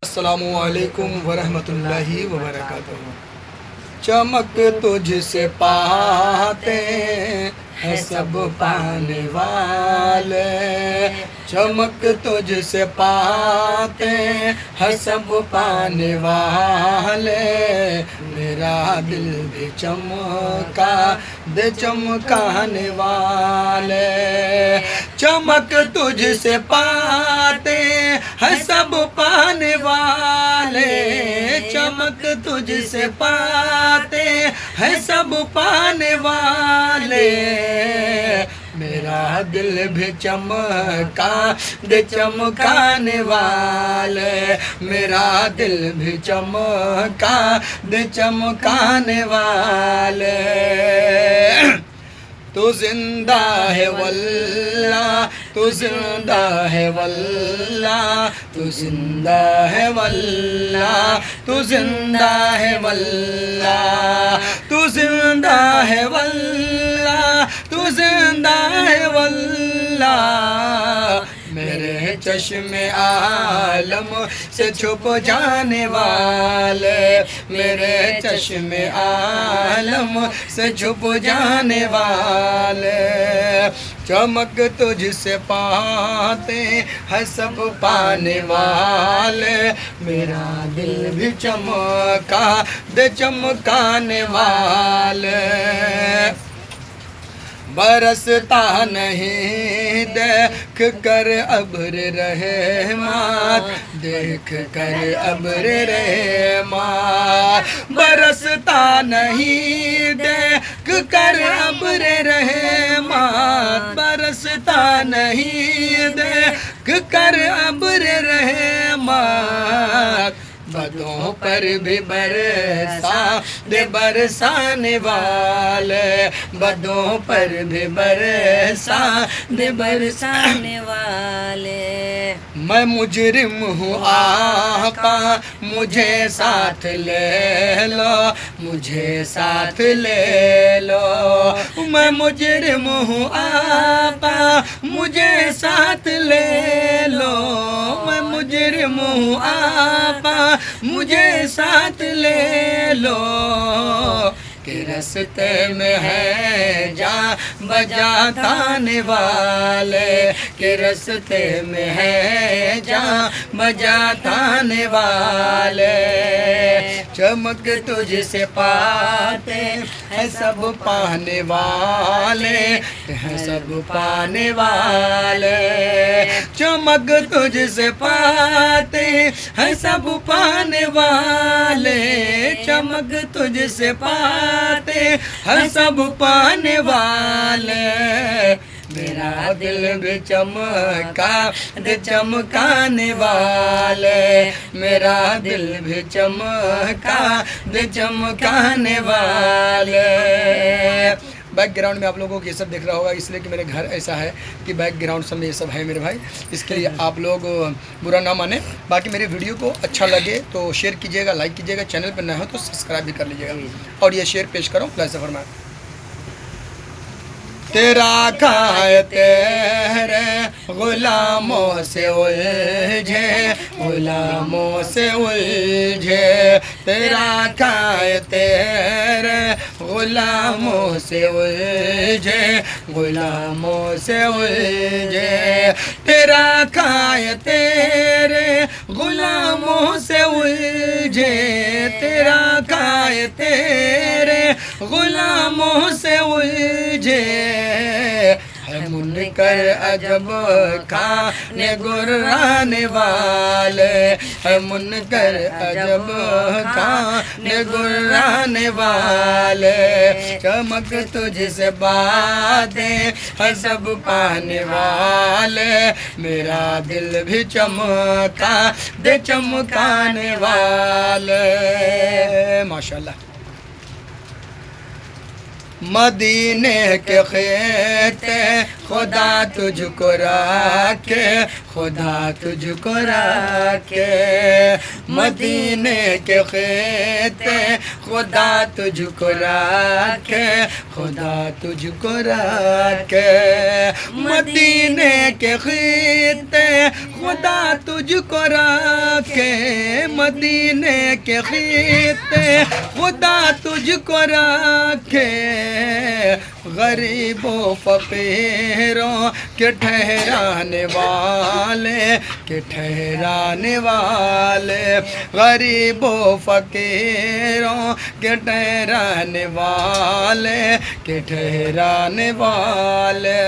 अस्सलामुअलैकुम वरहमतुल्लाहि वबरकातुहू। चमक तुझसे पाते हैं सब पाने वाले, चमक तुझसे पाते हैं सब पाने वाले, मेरा दिल भी चमका दे चमकाने वाले। चमक तुझसे पाते हैं सब पाने वाले, चमक तुझसे पाते हैं सब पाने वाले, मेरा दिल भी चमका दे चमकाने वाले, मेरा दिल भी चमका दे चमकाने वाले। तू जिंदा है वल्लाह, तू जिंदा है वल्लाह, तू जिंदा है वल्लाह, तू जिंदा है वल्लाह, तू जिंदा है वल्लाह, तू जिंदा है वल्लाह, मेरे चश्मे आलम से छुप जाने वाले, मेरे चश्मे आलम से छुप जाने वाले। चमक तुझसे पाते हैं सब पाने वाले, मेरा दिल भी चमका दे चमकाने वाले। बरसता नहीं देख कर अब्र रहमत, देख कर अब्र रहमत, बरसता नहीं देख कर अब्र रहमत, बरसता नहीं देख कर अब्र रहमत, बदों पर भी बरसा दे बरसाने वाले, बदों पर भी बरसा दे बरसाने वाले। मैं मुजरिम हूँ आका मुझे साथ ले लो, मुझे साथ ले लो, मैं मुजरिम हूँ आका मुझे साथ ले लो, मैं मुजरिम हूँ आका मुझे साथ ले लो, के रस्ते में है जा बजा थाने वाले, के रस्ते में है जा बजा थाने वाले। चमक तुझसे पाते हैं सब पाने वाले, हैं सब पाने वाले, चमक तुझसे पाते हैं सब पाने वाले, चमक तुझसे पाते हैं सब पाने वाले, मेरा दिल भी चमका दे चमकाने वाले, मेरा दिल भी चमका दे चमकाने वाले। बैकग्राउंड में आप लोगों को ये सब दिख रहा होगा, इसलिए कि मेरे घर ऐसा है कि बैकग्राउंड सब में ये सब है मेरे भाई, इसके लिए आप लोग बुरा ना माने। बाकी मेरे वीडियो को अच्छा लगे तो शेयर कीजिएगा, लाइक कीजिएगा, चैनल पर नए हो तो सब्सक्राइब भी कर लीजिएगा और ये शेयर पेश करो प्लस फरमाए। तेरा खाए तेरे गुलामों से उलझे, गुलामों से उलझे, तेरा खाए तेरे गुलामों से उलझे, गुलामों से उलझे, तेरा खाए तेरे गुलामों से उलझे, तेरा खाए तेरे गुलामों से उलझे, है मुनकर अजब खाने गुर्राने वाले, है मुनकर अजब खाने गुर्राने वाले, चमक तुझसे बातें है सब पाने वाले, मेरा दिल भी चमका दे चमकाने वाले। माशाल्लाह। मदीने के खेते खुदा तुझको राखे, खुदा तुझको राखे, मदीने के खेते खुदा तुझको राखे, खुदा तुझको राखे, मदीने के खेते खुदा तुझको राखे, मदीने के खीते खुदा तुझको रखे, गरीबों फकीरों के ठहराने वाले, के ठहराने वाले, गरीबों फकीरों के ठहराने वाले, के ठहराने वाले।